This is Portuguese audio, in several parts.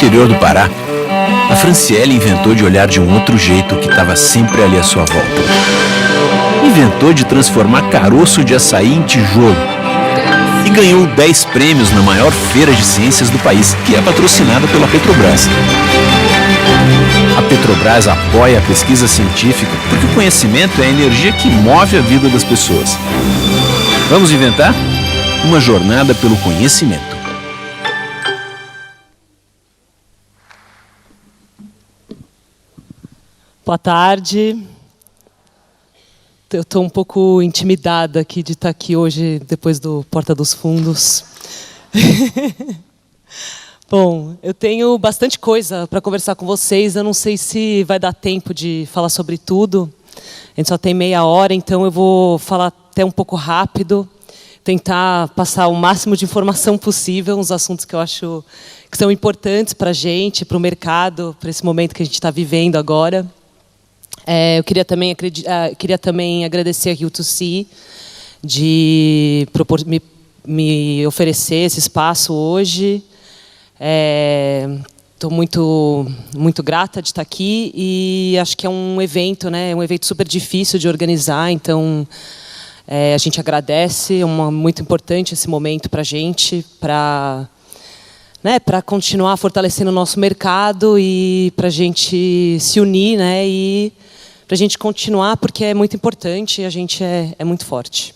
interior do Pará, a Franciele inventou de olhar de um outro jeito que estava sempre ali à sua volta. Inventou de transformar caroço de açaí em tijolo. E ganhou 10 prêmios na maior feira de ciências do país, que é patrocinada pela Petrobras. A Petrobras apoia a pesquisa científica porque o conhecimento é a energia que move a vida das pessoas. Vamos inventar? Uma jornada pelo conhecimento. Boa tarde. Eu estou um pouco intimidada aqui de estar aqui hoje, depois do Porta dos Fundos. Bom, eu tenho bastante coisa para conversar com vocês. Eu não sei se vai dar tempo de falar sobre tudo. A gente só tem meia hora, então eu vou falar até um pouco rápido. Tentar passar o máximo de informação possível, uns assuntos que eu acho que são importantes para a gente, para o mercado, para esse momento que a gente está vivendo agora. Eu queria também agradecer a U2C de me oferecer esse espaço hoje. Estou muito grata de estar aqui e acho que é um evento, né, um evento super difícil de organizar, então a gente agradece, é muito importante esse momento para a gente, para continuar fortalecendo o nosso mercado e para a gente se unir, né, e para a gente continuar, porque é muito importante e a gente é muito forte.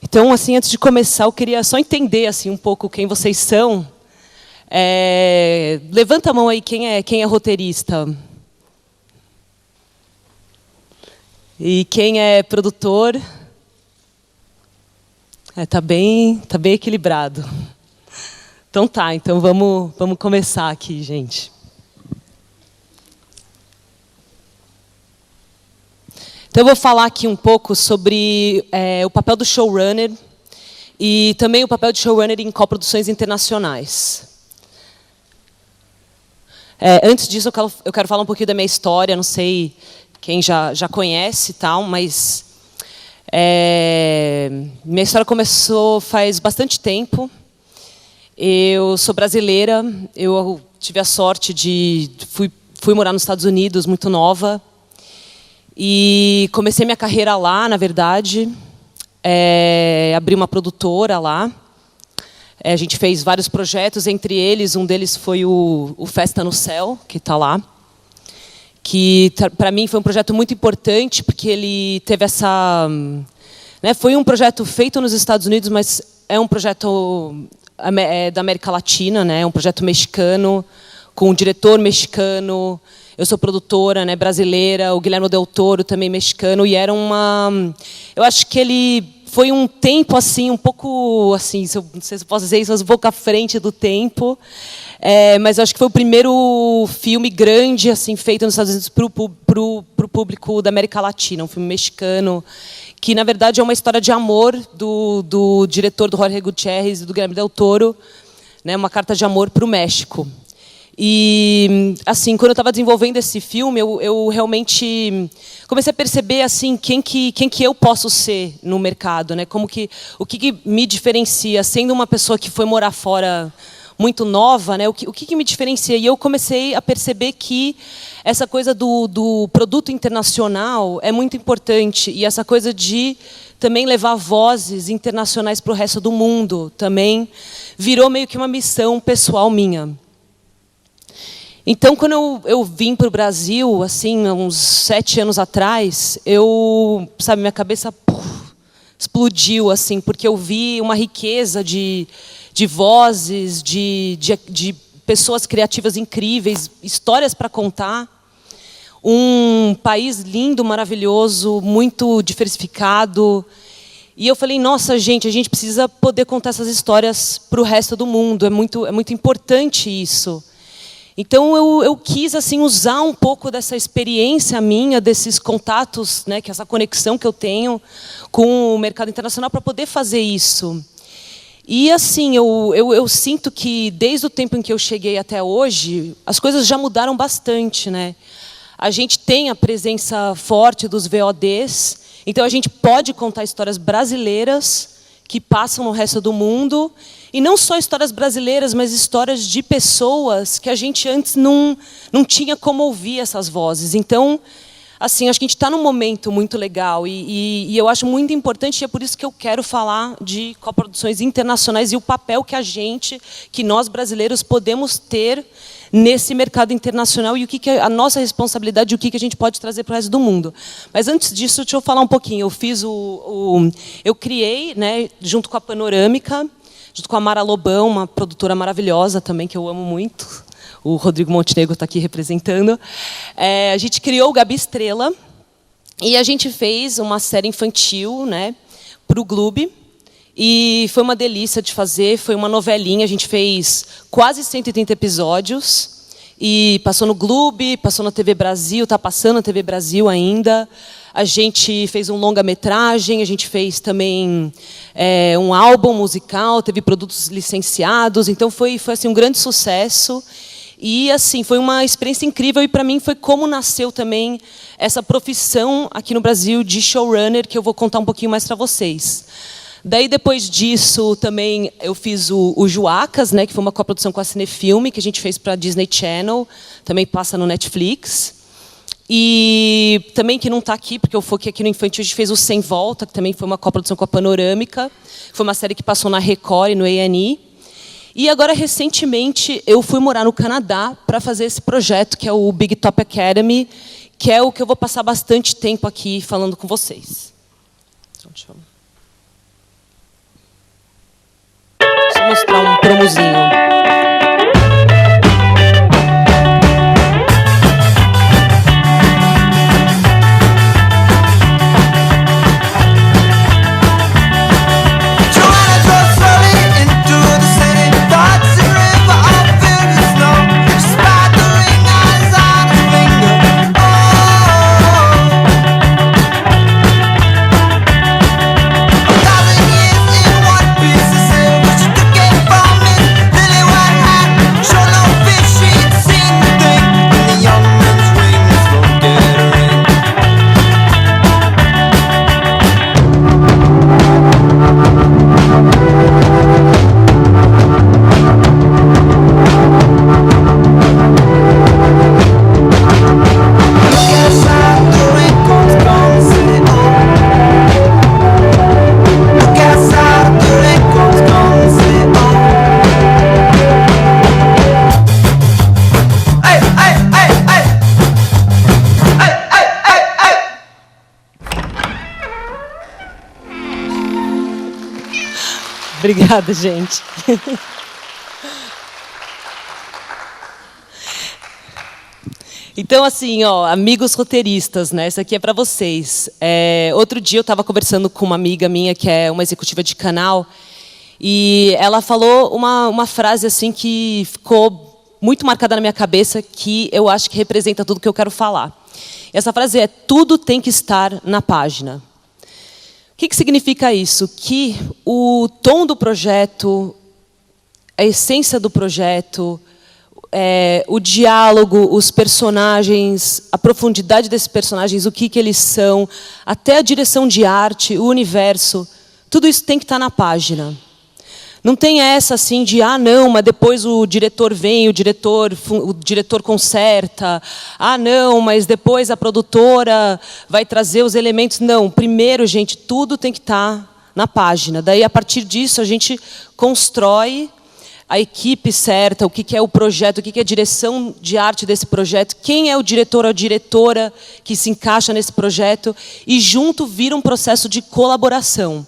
Então, assim, antes de começar, eu queria só entender assim, um pouco quem vocês são. Levanta a mão aí quem é roteirista. E quem é produtor. Tá bem equilibrado. Então vamos começar aqui, gente. Então eu vou falar aqui um pouco sobre o papel do showrunner e também o papel de showrunner em coproduções internacionais. Antes disso, eu quero falar um pouquinho da minha história. Não sei quem já conhece, tal, mas minha história começou faz bastante tempo. Eu sou brasileira. Eu tive a sorte de fui morar nos Estados Unidos muito nova e comecei minha carreira lá, na verdade. Abri uma produtora lá. A gente fez vários projetos, entre eles, um deles foi o Festa no Céu, que está lá. Que, para mim, foi um projeto muito importante, porque ele teve essa... foi um projeto feito nos Estados Unidos, mas é um projeto da América Latina, né? É um projeto mexicano, com um diretor mexicano. Eu sou produtora, né, brasileira, o Guillermo del Toro também mexicano, e era eu acho que ele... Foi um tempo assim, um pouco assim, não sei se eu posso dizer isso, mas um pouco à frente do tempo. Mas eu acho que foi o primeiro filme grande assim feito nos Estados Unidos para o público da América Latina, um filme mexicano, que na verdade é uma história de amor do diretor, do Jorge Gutiérrez e do Guillermo del Toro, né, uma carta de amor para o México. E assim, quando eu estava desenvolvendo esse filme, eu realmente comecei a perceber assim quem que eu posso ser no mercado, né? O que me diferencia, sendo uma pessoa que foi morar fora muito nova, né? O que me diferencia? E eu comecei a perceber que essa coisa do produto internacional é muito importante, e essa coisa de também levar vozes internacionais para o resto do mundo também virou meio que uma missão pessoal minha. Então, quando eu vim para o Brasil, assim, uns 7 anos atrás, minha cabeça explodiu, assim, porque eu vi uma riqueza de vozes, de pessoas criativas incríveis, histórias para contar. Um país lindo, maravilhoso, muito diversificado. E eu falei, nossa, gente, a gente precisa poder contar essas histórias para o resto do mundo. É muito importante isso. Então eu quis assim usar um pouco dessa experiência minha, desses contatos, né, que essa conexão que eu tenho com o mercado internacional para poder fazer isso. E assim, eu sinto que desde o tempo em que eu cheguei até hoje, as coisas já mudaram bastante, né? A gente tem a presença forte dos VODs, então a gente pode contar histórias brasileiras que passam no resto do mundo. E não só histórias brasileiras, mas histórias de pessoas que a gente antes não tinha como ouvir essas vozes. Então, assim, acho que a gente está num momento muito legal e eu acho muito importante, e é por isso que eu quero falar de coproduções internacionais e o papel que nós brasileiros podemos ter nesse mercado internacional e o que é a nossa responsabilidade e o que a gente pode trazer para o resto do mundo. Mas antes disso, deixa eu falar um pouquinho. Eu criei, né, junto com a Panorâmica, junto com a Mara Lobão, uma produtora maravilhosa também, que eu amo muito. O Rodrigo Montenegro está aqui representando. A gente criou o Gabi Estrela e a gente fez uma série infantil, né, para o Gloob. E foi uma delícia de fazer, foi uma novelinha. A gente fez quase 130 episódios. E passou no Gloob, passou na TV Brasil, está passando na TV Brasil ainda. A gente fez um longa-metragem, a gente fez também um álbum musical, teve produtos licenciados. Então foi assim, um grande sucesso. E assim, foi uma experiência incrível e para mim foi como nasceu também essa profissão aqui no Brasil de showrunner, que eu vou contar um pouquinho mais para vocês. Daí, depois disso, também eu fiz o Juacas, né, que foi uma coprodução com a Cinefilme, que a gente fez para a Disney Channel, também passa no Netflix. E também, que não está aqui, porque eu foquei aqui no infantil, a gente fez o Sem Volta, que também foi uma coprodução com a Panorâmica, foi uma série que passou na Record e no A&E. E agora, recentemente, eu fui morar no Canadá para fazer esse projeto, que é o Big Top Academy, que é o que eu vou passar bastante tempo aqui falando com vocês. Então, deixa eu mostrar um promozinho. Obrigada, gente. Então, assim, ó, amigos roteiristas, né? Isso aqui é para vocês. Outro dia eu estava conversando com uma amiga minha, que é uma executiva de canal, e ela falou uma frase assim que ficou muito marcada na minha cabeça, que eu acho que representa tudo que eu quero falar. Essa frase é: tudo tem que estar na página. O que significa isso? Que o tom do projeto, a essência do projeto, o diálogo, os personagens, a profundidade desses personagens, o que eles são, até a direção de arte, o universo, tudo isso tem que estar na página. Não tem essa assim de, não, mas depois o diretor vem, o diretor conserta. Não, mas depois a produtora vai trazer os elementos. Não, primeiro, gente, tudo tem que estar na página. Daí, a partir disso, a gente constrói a equipe certa, o que é o projeto, o que é a direção de arte desse projeto, quem é o diretor ou a diretora que se encaixa nesse projeto, e junto vira um processo de colaboração.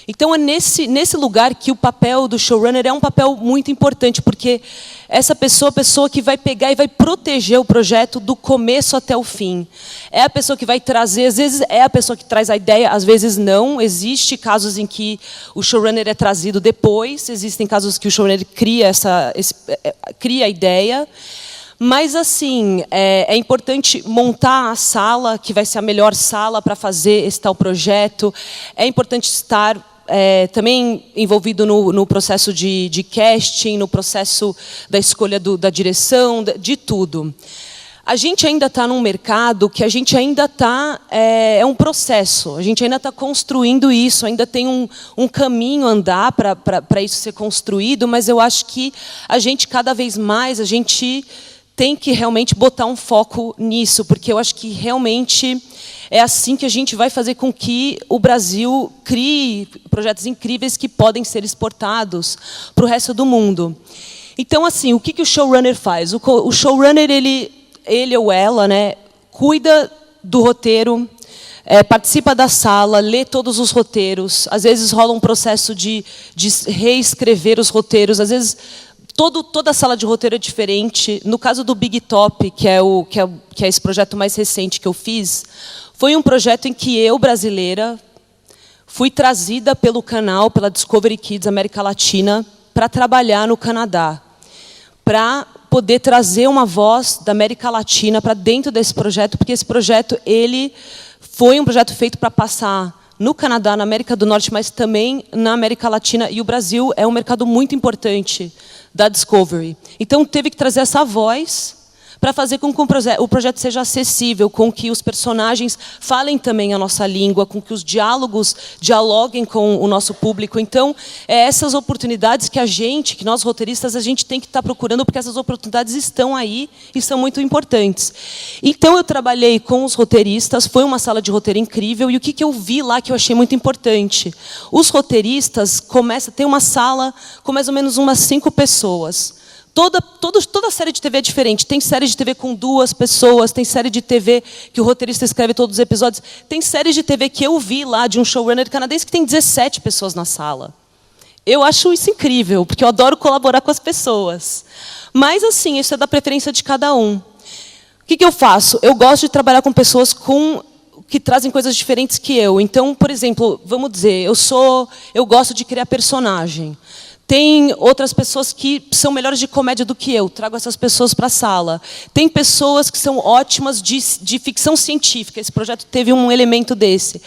Então, é nesse lugar que o papel do showrunner é um papel muito importante, porque essa pessoa é a pessoa que vai pegar e vai proteger o projeto do começo até o fim. É a pessoa que vai trazer, às vezes é a pessoa que traz a ideia, às vezes não. Existem casos em que o showrunner é trazido depois, existem casos que o showrunner cria a ideia. Mas, assim, é importante montar a sala, que vai ser a melhor sala para fazer esse tal projeto. É importante estar também envolvido no processo de casting, no processo da escolha da direção, de tudo. a gente ainda está num mercado que a gente ainda está... É um processo, a gente ainda está construindo isso, ainda tem um caminho a andar para isso ser construído, mas eu acho que a gente, cada vez mais, a gente tem que realmente botar um foco nisso, porque eu acho que realmente é assim que a gente vai fazer com que o Brasil crie projetos incríveis que podem ser exportados para o resto do mundo. Então, assim, o que o showrunner faz? O showrunner, ele ou ela, né, cuida do roteiro, participa da sala, lê todos os roteiros. Às vezes rola um processo de reescrever os roteiros. Às vezes toda a sala de roteiro é diferente. No caso do Big Top, que é esse projeto mais recente que eu fiz, foi um projeto em que eu, brasileira, fui trazida pelo canal, pela Discovery Kids América Latina, para trabalhar no Canadá, para poder trazer uma voz da América Latina para dentro desse projeto, porque esse projeto ele foi um projeto feito para passar no Canadá, na América do Norte, mas também na América Latina, e o Brasil é um mercado muito importante da Discovery. Então, teve que trazer essa voz para fazer com que o projeto seja acessível, com que os personagens falem também a nossa língua, com que os diálogos dialoguem com o nosso público. Então, essas oportunidades que nós roteiristas, a gente tem que estar procurando, porque essas oportunidades estão aí e são muito importantes. Então, eu trabalhei com os roteiristas, foi uma sala de roteiro incrível, e o que eu vi lá que eu achei muito importante? Os roteiristas tem uma sala com mais ou menos umas 5 pessoas. Toda série de TV é diferente. Tem série de TV com 2 pessoas, tem série de TV que o roteirista escreve todos os episódios. Tem série de TV que eu vi lá, de um showrunner canadense, que tem 17 pessoas na sala. Eu acho isso incrível, porque eu adoro colaborar com as pessoas. Mas, assim, isso é da preferência de cada um. O que eu faço? Eu gosto de trabalhar com pessoas que trazem coisas diferentes que eu. Então, por exemplo, vamos dizer, eu gosto de criar personagem. Tem outras pessoas que são melhores de comédia do que eu. Trago essas pessoas para a sala. Tem pessoas que são ótimas de ficção científica. Esse projeto teve um elemento desse.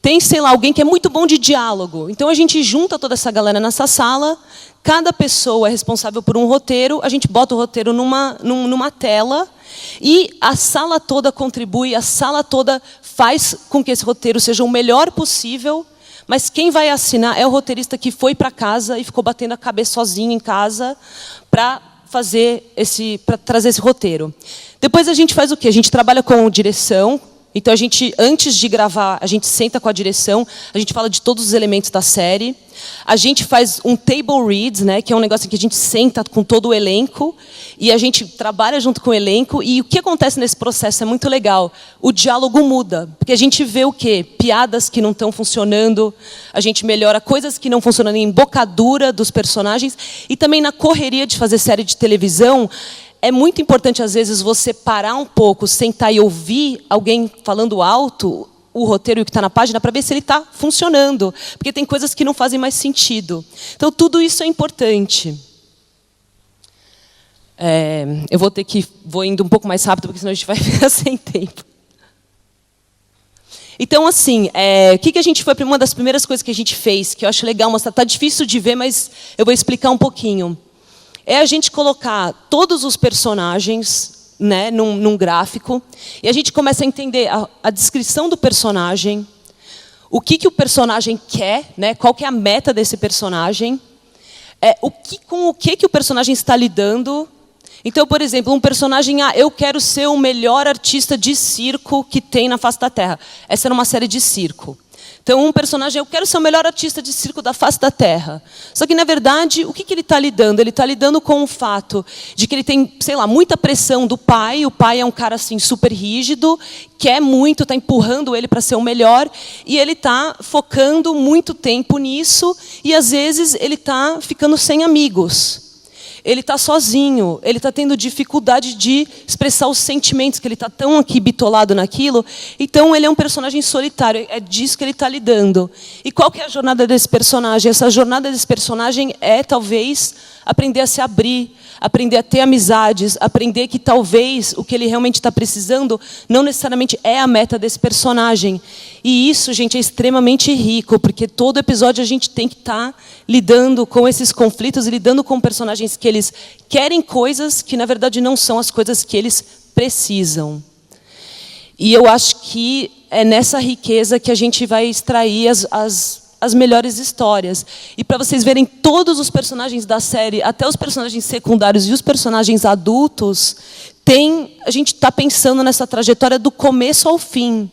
Tem, sei lá, alguém que é muito bom de diálogo. Então, a gente junta toda essa galera nessa sala. Cada pessoa é responsável por um roteiro. A gente bota o roteiro numa tela. E a sala toda contribui. A sala toda faz com que esse roteiro seja o melhor possível. Mas quem vai assinar é o roteirista que foi para casa e ficou batendo a cabeça sozinho em casa para trazer esse roteiro. Depois a gente faz o quê? A gente trabalha com direção. Então, antes de gravar, a gente senta com a direção, a gente fala de todos os elementos da série. A gente faz um table reads, né, que é um negócio em que a gente senta com todo o elenco e a gente trabalha junto com o elenco. E o que acontece nesse processo é muito legal. O diálogo muda, porque a gente vê o quê? Piadas que não estão funcionando, a gente melhora coisas que não funcionam em embocadura dos personagens e também na correria de fazer série de televisão. É muito importante, às vezes, você parar um pouco, sentar e ouvir alguém falando alto, o roteiro e o que está na página, para ver se ele está funcionando. Porque tem coisas que não fazem mais sentido. Então, tudo isso é importante. Eu vou indo um pouco mais rápido, porque senão a gente vai ficar sem tempo. Então, assim, o que a gente foi... Uma das primeiras coisas que a gente fez, que eu acho legal mostrar, está difícil de ver, mas eu vou explicar um pouquinho. É a gente colocar todos os personagens, né, num gráfico, e a gente começa a entender a descrição do personagem, o que o personagem quer, né, qual que é a meta desse personagem, com o que o personagem está lidando. Então, por exemplo, um personagem, eu quero ser o melhor artista de circo que tem na face da Terra. Essa era uma série de circo. Então, um personagem, eu quero ser o melhor artista de circo da face da Terra. Só que, na verdade, o que ele está lidando? Ele está lidando com o fato de que ele tem, sei lá, muita pressão do pai. O pai é um cara assim, super rígido, quer muito, está empurrando ele para ser o melhor. E ele está focando muito tempo nisso. E, às vezes, ele está ficando sem amigos. Ele está sozinho, ele está tendo dificuldade de expressar os sentimentos, que ele está tão aqui bitolado naquilo. Então, ele é um personagem solitário, é disso que ele está lidando. E qual que é a jornada desse personagem? Essa jornada desse personagem é, talvez, aprender a se abrir, aprender a ter amizades, aprender que talvez o que ele realmente está precisando não necessariamente é a meta desse personagem. E isso, gente, é extremamente rico, porque todo episódio a gente tem que estar lidando com esses conflitos e lidando com personagens que eles querem coisas que, na verdade, não são as coisas que eles precisam. E eu acho que é nessa riqueza que a gente vai extrair as melhores histórias. E para vocês verem todos os personagens da série, até os personagens secundários e os personagens adultos, a gente está pensando nessa trajetória do começo ao fim.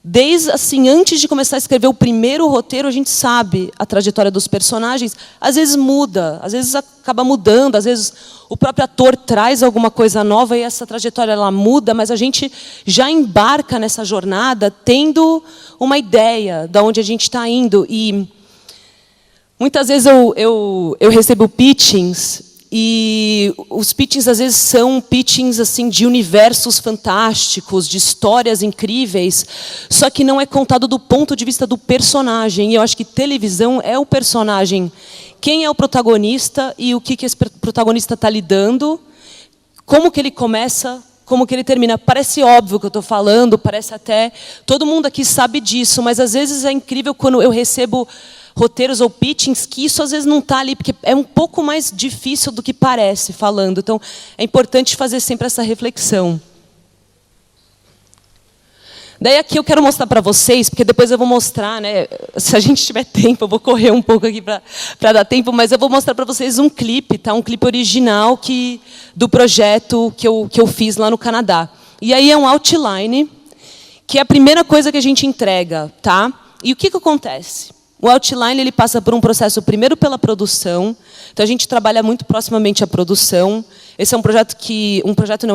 Desde, assim, antes de começar a escrever o primeiro roteiro, a gente sabe a trajetória dos personagens. Às vezes muda, às vezes acaba mudando, às vezes o próprio ator traz alguma coisa nova e essa trajetória ela muda, mas a gente já embarca nessa jornada tendo uma ideia de onde a gente está indo. E muitas vezes eu recebo pitchings. E os pitchings, às vezes, são pitchings assim, de universos fantásticos, de histórias incríveis, só que não é contado do ponto de vista do personagem. E eu acho que televisão é o personagem. Quem é o protagonista e o que esse protagonista está lidando, como que ele começa, como que ele termina. Parece óbvio o que eu estou falando, parece até... Todo mundo aqui sabe disso, mas às vezes é incrível quando eu recebo roteiros ou pitchings, que isso às vezes não está ali, porque é um pouco mais difícil do que parece falando. Então, é importante fazer sempre essa reflexão. Daí aqui eu quero mostrar para vocês, porque depois eu vou mostrar, né, se a gente tiver tempo, eu vou correr um pouco aqui para dar tempo, mas eu vou mostrar para vocês um clipe, tá? Um clipe original do projeto que eu fiz lá no Canadá. E aí é um outline, que é a primeira coisa que a gente entrega, tá? E o que acontece? O outline ele passa por um processo, primeiro pela produção. Então, a gente trabalha muito proximamente a produção. Esse é um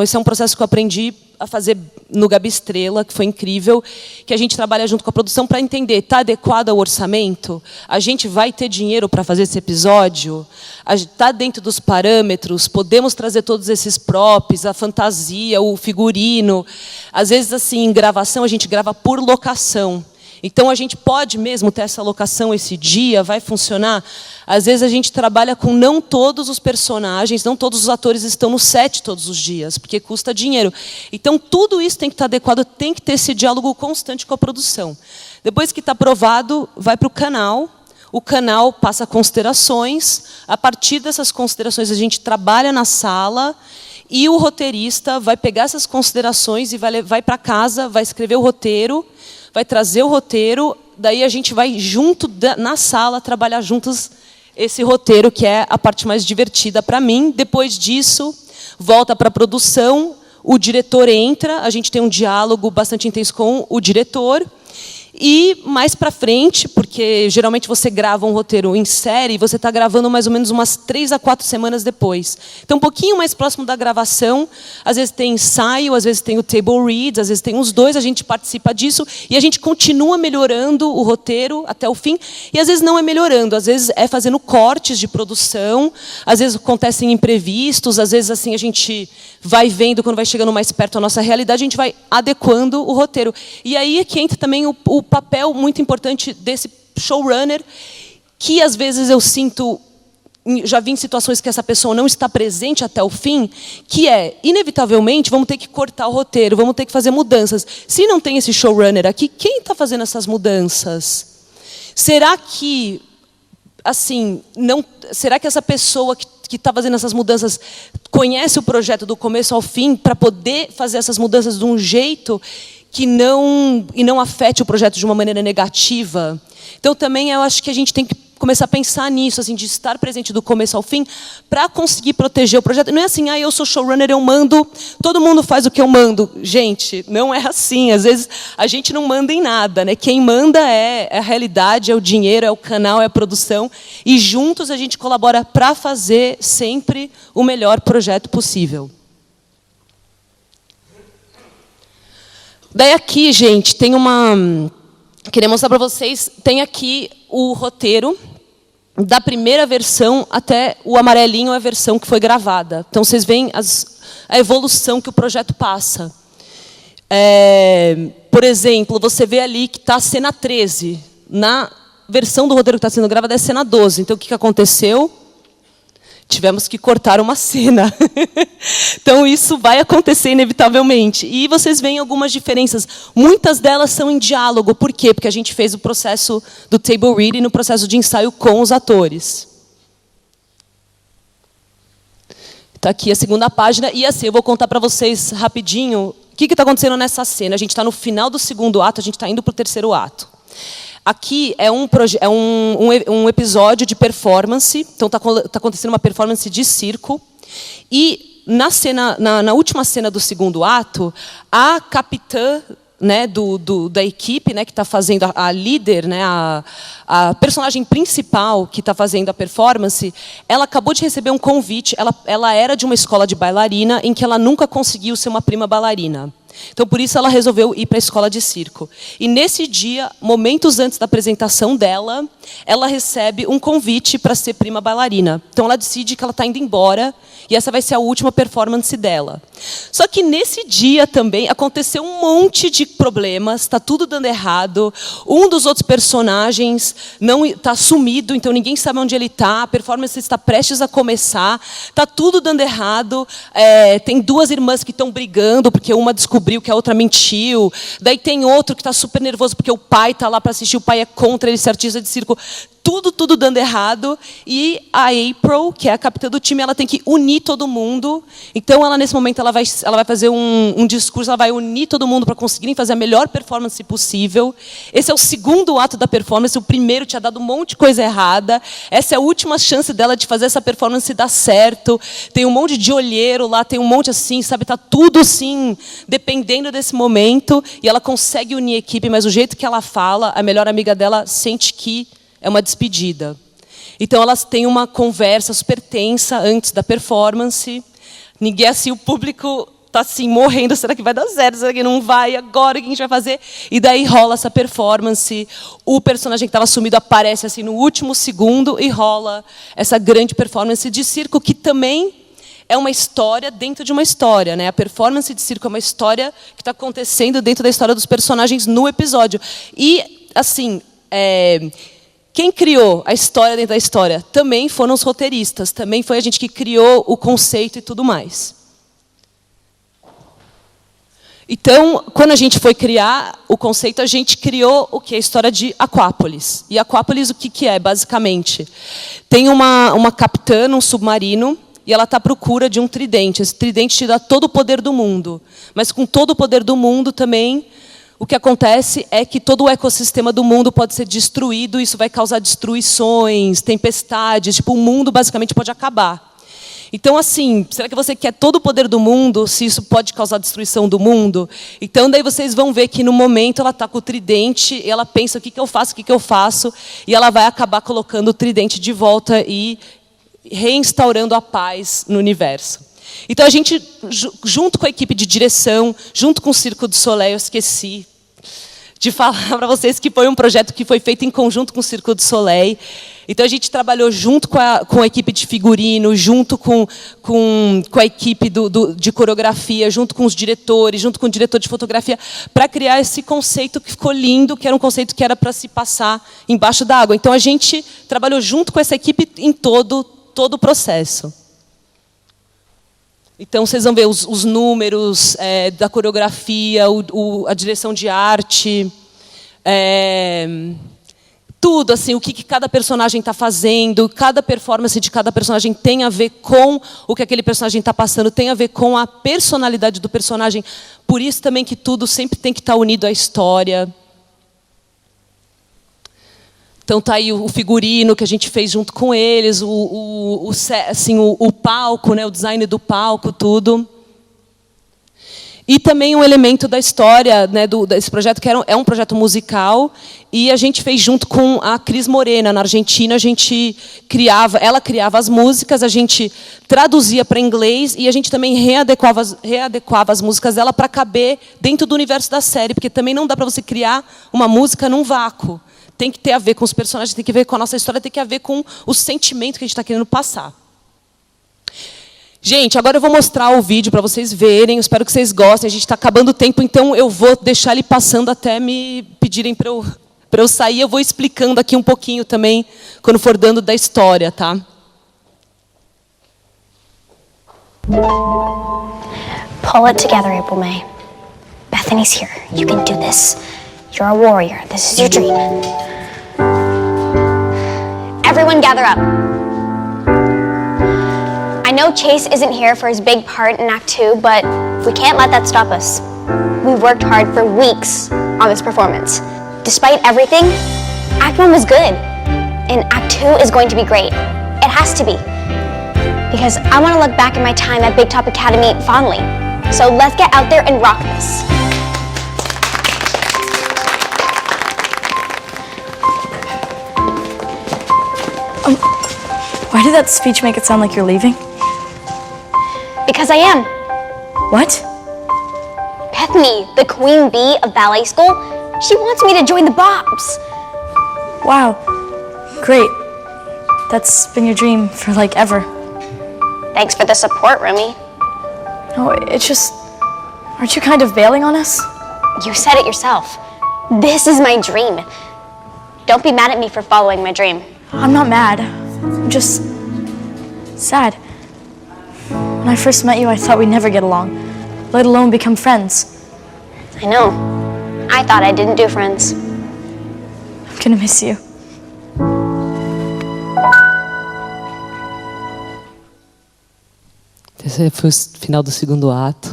esse é um processo que eu aprendi a fazer no Gabi Estrela, que foi incrível, que a gente trabalha junto com a produção para entender, está adequado ao orçamento? A gente vai ter dinheiro para fazer esse episódio? Está dentro dos parâmetros? Podemos trazer todos esses props, a fantasia, o figurino? Às vezes, assim, em gravação, a gente grava por locação. Então, a gente pode mesmo ter essa locação esse dia, vai funcionar? Às vezes, a gente trabalha com não todos os personagens, não todos os atores estão no set todos os dias, porque custa dinheiro. Então, tudo isso tem que estar adequado, tem que ter esse diálogo constante com a produção. Depois que está aprovado, vai para o canal. O canal passa considerações. A partir dessas considerações, a gente trabalha na sala e o roteirista vai pegar essas considerações e vai para casa, vai escrever o roteiro, vai trazer o roteiro, daí a gente vai junto na sala trabalhar juntos esse roteiro, que é a parte mais divertida para mim. Depois disso, volta para a produção, o diretor entra, a gente tem um diálogo bastante intenso com o diretor. E mais para frente, porque geralmente você grava um roteiro em série, você está gravando mais ou menos umas 3 a 4 semanas depois. Então, um pouquinho mais próximo da gravação, às vezes tem ensaio, às vezes tem o table reads, às vezes tem os dois, a gente participa disso e a gente continua melhorando o roteiro até o fim. E às vezes não é melhorando, às vezes é fazendo cortes de produção, às vezes acontecem imprevistos, às vezes assim a gente vai vendo, quando vai chegando mais perto da nossa realidade, a gente vai adequando o roteiro. E aí é que entra também o papel muito importante desse showrunner, que às vezes eu sinto, já vi em situações que essa pessoa não está presente até o fim, que é, inevitavelmente, vamos ter que cortar o roteiro, vamos ter que fazer mudanças. Se não tem esse showrunner aqui, quem está fazendo essas mudanças? Será que, assim, será que essa pessoa que está fazendo essas mudanças conhece o projeto do começo ao fim para poder fazer essas mudanças de um jeito que não afete o projeto de uma maneira negativa? Então, também eu acho que a gente tem que começar a pensar nisso, assim, de estar presente do começo ao fim, para conseguir proteger o projeto. Não é assim, eu sou showrunner, eu mando, todo mundo faz o que eu mando. Gente, não é assim. Às vezes, a gente não manda em nada, né? Quem manda é a realidade, é o dinheiro, é o canal, é a produção. E juntos a gente colabora para fazer sempre o melhor projeto possível. Daí aqui, gente, tem queria mostrar para vocês, tem aqui o roteiro da primeira versão até o amarelinho, a versão que foi gravada. Então, vocês veem a evolução que o projeto passa. Por exemplo, você vê ali que está a cena 13. Na versão do roteiro que está sendo gravada é a cena 12. Então, o que aconteceu? Tivemos que cortar uma cena. Então, isso vai acontecer inevitavelmente. E vocês veem algumas diferenças. Muitas delas são em diálogo. Por quê? Porque a gente fez o processo do table reading no processo de ensaio com os atores. Tá aqui a segunda página. E assim, eu vou contar para vocês rapidinho o que está acontecendo nessa cena. A gente está no final do segundo ato, a gente está indo para o terceiro ato. Aqui é um episódio de performance. Então está acontecendo uma performance de circo. E na última cena do segundo ato, a capitã, né, da equipe, né, que está fazendo a líder, né, a personagem principal que está fazendo a performance, ela acabou de receber um convite. Ela era de uma escola de bailarina em que ela nunca conseguiu ser uma prima bailarina. Então, por isso, ela resolveu ir para a escola de circo. E, nesse dia, momentos antes da apresentação dela, ela recebe um convite para ser prima bailarina. Então, ela decide que ela está indo embora e essa vai ser a última performance dela. Só que, nesse dia também, aconteceu um monte de problemas, está tudo dando errado. Um dos outros personagens não está sumido, então ninguém sabe onde ele está. A performance está prestes a começar. Está tudo dando errado. Tem duas irmãs que estão brigando, porque uma descobriu que a outra mentiu. Daí tem outro que está super nervoso, porque o pai está lá para assistir, o pai é contra ele ser artista de circo. Tudo dando errado. E a April, que é a capitã do time, ela tem que unir todo mundo. Então, ela nesse momento, ela vai fazer um discurso, ela vai unir todo mundo para conseguirem fazer a melhor performance possível. Esse é o segundo ato da performance. O primeiro tinha dado um monte de coisa errada. Essa é a última chance dela de fazer essa performance dar certo. Tem um monte de olheiro lá, tem um monte assim, sabe? Tá tudo assim, dependendo desse momento. E ela consegue unir a equipe, mas o jeito que ela fala, a melhor amiga dela sente que é uma despedida. Então, elas têm uma conversa super tensa antes da performance. Ninguém, assim, o público está assim, morrendo. Será que vai dar certo? Será que não vai? Agora, o que a gente vai fazer? E daí rola essa performance. O personagem que estava sumido aparece assim, no último segundo e rola essa grande performance de circo, que também é uma história dentro de uma história, né? A performance de circo é uma história que está acontecendo dentro da história dos personagens no episódio. E, assim... Quem criou a história dentro da história? Também foram os roteiristas, também foi a gente que criou o conceito e tudo mais. Então, quando a gente foi criar o conceito, a gente criou o que? A história de Aquápolis. E Aquápolis, o que é, basicamente? Tem uma capitã num submarino, e ela está à procura de um tridente. Esse tridente te dá todo o poder do mundo. Mas com todo o poder do mundo também... O que acontece é que todo o ecossistema do mundo pode ser destruído, isso vai causar destruições, tempestades, tipo, o mundo basicamente pode acabar. Então, assim, será que você quer todo o poder do mundo, se isso pode causar destruição do mundo? Então, daí vocês vão ver que, no momento, ela está com o tridente, e ela pensa, o que eu faço, o que eu faço? E ela vai acabar colocando o tridente de volta e reinstaurando a paz no universo. Então, a gente, junto com a equipe de direção, junto com o Circo du Soleil, eu esqueci de falar para vocês que foi um projeto que foi feito em conjunto com o Circo du Soleil. Então, a gente trabalhou junto com a equipe de figurino, junto com a equipe de coreografia, junto com os diretores, junto com o diretor de fotografia, para criar esse conceito que ficou lindo, que era um conceito que era para se passar embaixo d'água. Então, a gente trabalhou junto com essa equipe em todo o processo. Então, vocês vão ver os números da coreografia, a direção de arte, tudo, assim, o que cada personagem está fazendo, cada performance de cada personagem tem a ver com o que aquele personagem está passando, tem a ver com a personalidade do personagem. Por isso também que tudo sempre tem que estar unido à história. Então, está aí o figurino que a gente fez junto com eles, o palco, né, o design do palco, tudo. E também um elemento da história, né, desse projeto, que é um projeto musical, e a gente fez junto com a Cris Morena, na Argentina. Ela criava as músicas, a gente traduzia para inglês, e a gente também readequava as músicas dela para caber dentro do universo da série, porque também não dá para você criar uma música num vácuo. Tem que ter a ver com os personagens, tem que ver com a nossa história, tem que ver com o sentimento que a gente está querendo passar. Gente, agora eu vou mostrar o vídeo para vocês verem. Eu espero que vocês gostem. A gente está acabando o tempo, então eu vou deixar ele passando até me pedirem para eu sair. Eu vou explicando aqui um pouquinho também, quando for dando da história, tá? Pull it together, April May. Bethany's here. You can do this. You're a warrior. This is your dream. Everyone gather up. I know Chase isn't here for his big part in Act 2, but we can't let that stop us. We worked hard for weeks on this performance. Despite everything, Act 1 was good, and Act 2 is going to be great. It has to be. Because I want to look back at my time at Big Top Academy fondly. So let's get out there and rock this. Why did that speech make it sound like you're leaving? Because I am. What? Bethany, the queen bee of ballet school, she wants me to join the Bobs. Wow. Great. That's been your dream for like ever. Thanks for the support, Rumi. No, it's just... Aren't you kind of bailing on us? You said it yourself. This is my dream. Don't be mad at me for following my dream. I'm not mad. I'm just... sad. When I first met you, I thought we'd never get along, let alone become friends. I know. I thought I didn't do friends. I'm gonna miss you. Esse foi o final do segundo ato.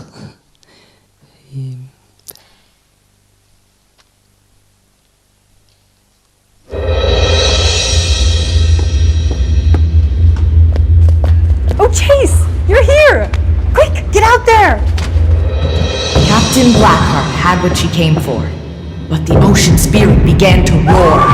Oh, Chase! You're here! Quick, get out there! Captain Blackheart had what she came for, but the ocean spirit began to roar.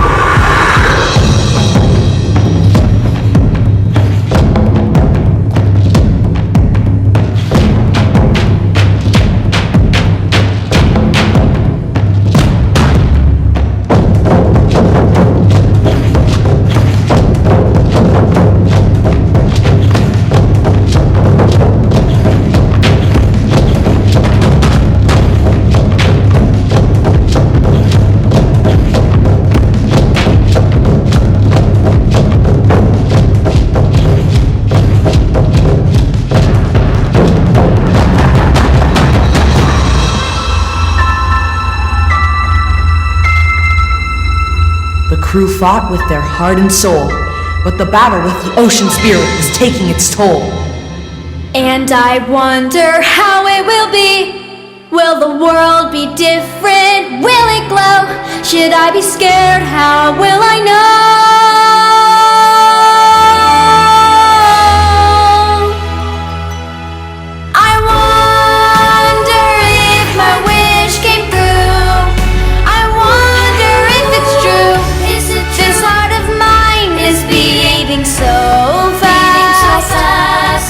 The crew fought with their heart and soul, but the battle with the ocean spirit was taking its toll. And I wonder how it will be. Will the world be different? Will it glow? Should I be scared? How will I know? I wonder if my wish came true. I wonder if it's true. This heart of mine is beating so fast.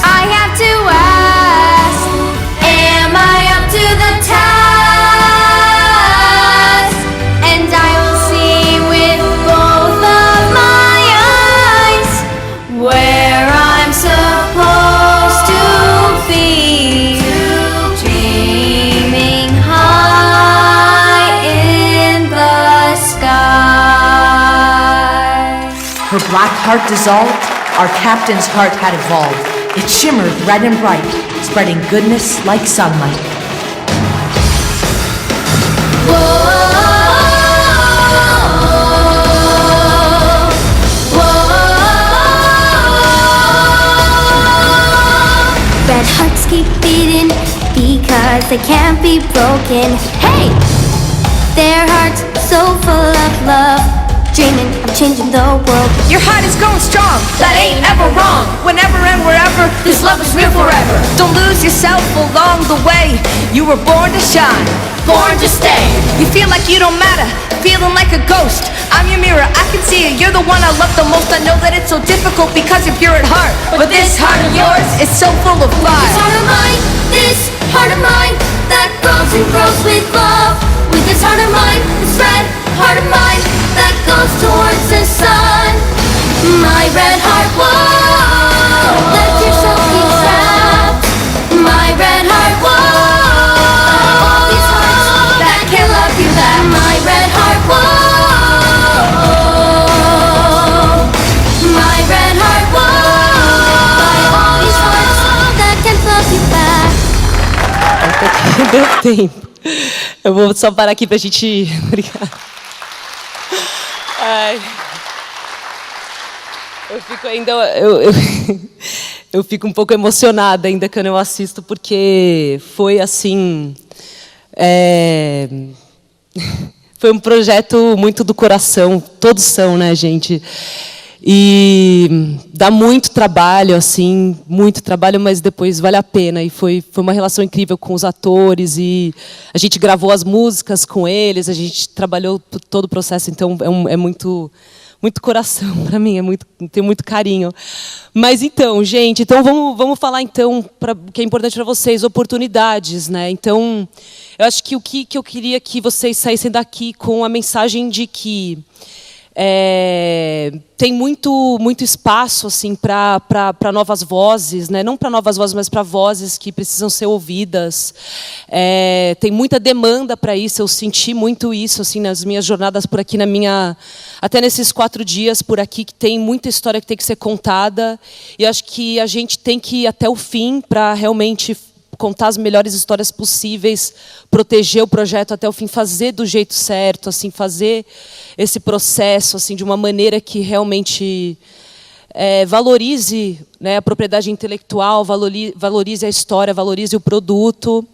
I have to ask, am I up to the task? And I will see with both of my eyes where I'm supposed to be. Dreaming high in the sky. Her black heart dissolved, our captain's heart had evolved. It shimmered red and bright, spreading goodness like sunlight. Red hearts keep beating because they can't be broken. Hey! Their hearts so full of love, dreaming of changing the world. Your heart is going strong, that ain't ever wrong. Whenever and wherever, this love is real forever. Don't lose yourself along the way. You were born to shine, born to stay. You feel like you don't matter, feeling like a ghost. I'm your mirror, I can see it, you're the one I love the most. I know that it's so difficult because you're pure at heart, but this heart of yours is so full of fire. This heart of mine, that grows and grows with love. With this heart of mine, this red heart of mine, that goes towards the sun. My red heart, whoa, don't let yourself be trapped. My red heart, whoa, all these hearts that can love you back. My red heart, whoa, my red heart, whoa, all these hearts that can love you back. Deu tempo. Eu vou só parar aqui pra gente... Obrigada. Ai. Eu fico ainda... eu fico um pouco emocionada ainda quando eu assisto, porque foi assim... Foi um projeto muito do coração, todos são, né, gente? E dá muito trabalho, assim, muito trabalho, mas depois vale a pena. E foi uma relação incrível com os atores, e a gente gravou as músicas com eles, a gente trabalhou todo o processo, então é muito coração para mim, tenho muito carinho. Mas então, gente, então vamos falar então o que é importante para vocês, oportunidades, né? Então, eu acho que o que eu queria que vocês saíssem daqui com a mensagem de que tem muito espaço assim para novas vozes, né? Não para novas vozes, mas para vozes que precisam ser ouvidas. Tem muita demanda para isso. Eu senti muito isso assim nas minhas jornadas por aqui, até nesses 4 dias por aqui, que tem muita história que tem que ser contada. E acho que a gente tem que ir até o fim para realmente contar as melhores histórias possíveis, proteger o projeto até o fim, fazer do jeito certo, assim, fazer esse processo assim de uma maneira que realmente valorize, né, a propriedade intelectual, valorize a história, valorize o produto.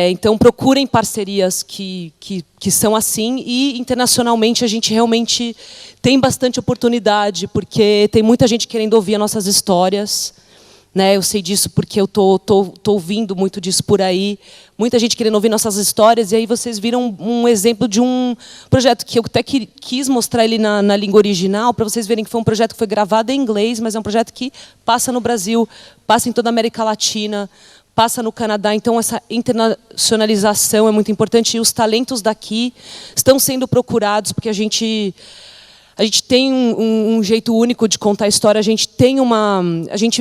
Então, procurem parcerias que são assim, e internacionalmente a gente realmente tem bastante oportunidade, porque tem muita gente querendo ouvir as nossas histórias. Né, eu sei disso porque eu tô ouvindo muito disso por aí. Muita gente querendo ouvir nossas histórias, e aí vocês viram um exemplo de um projeto que eu até quis mostrar ele na língua original, para vocês verem que foi um projeto que foi gravado em inglês, mas é um projeto que passa no Brasil, passa em toda a América Latina, passa no Canadá. Então, essa internacionalização é muito importante, e os talentos daqui estão sendo procurados, porque a gente tem um jeito único de contar a história. A gente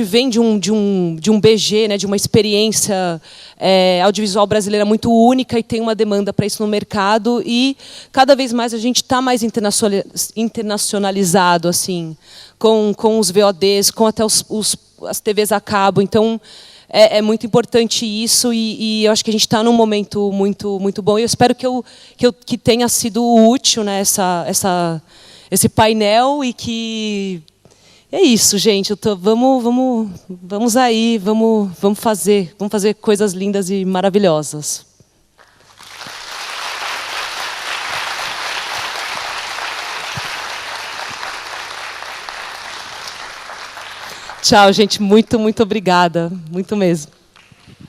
vem de um BG, né, de uma experiência audiovisual brasileira muito única, e tem uma demanda para isso no mercado, e cada vez mais a gente está mais internacionalizado, assim, com os VODs, com até as TVs a cabo. Então, é muito importante isso, e eu acho que a gente está num momento muito bom. E eu espero que tenha sido útil, né, esse painel, e que é isso, gente. Vamos aí, vamos fazer coisas lindas e maravilhosas. Tchau, gente. Muito obrigada, muito mesmo.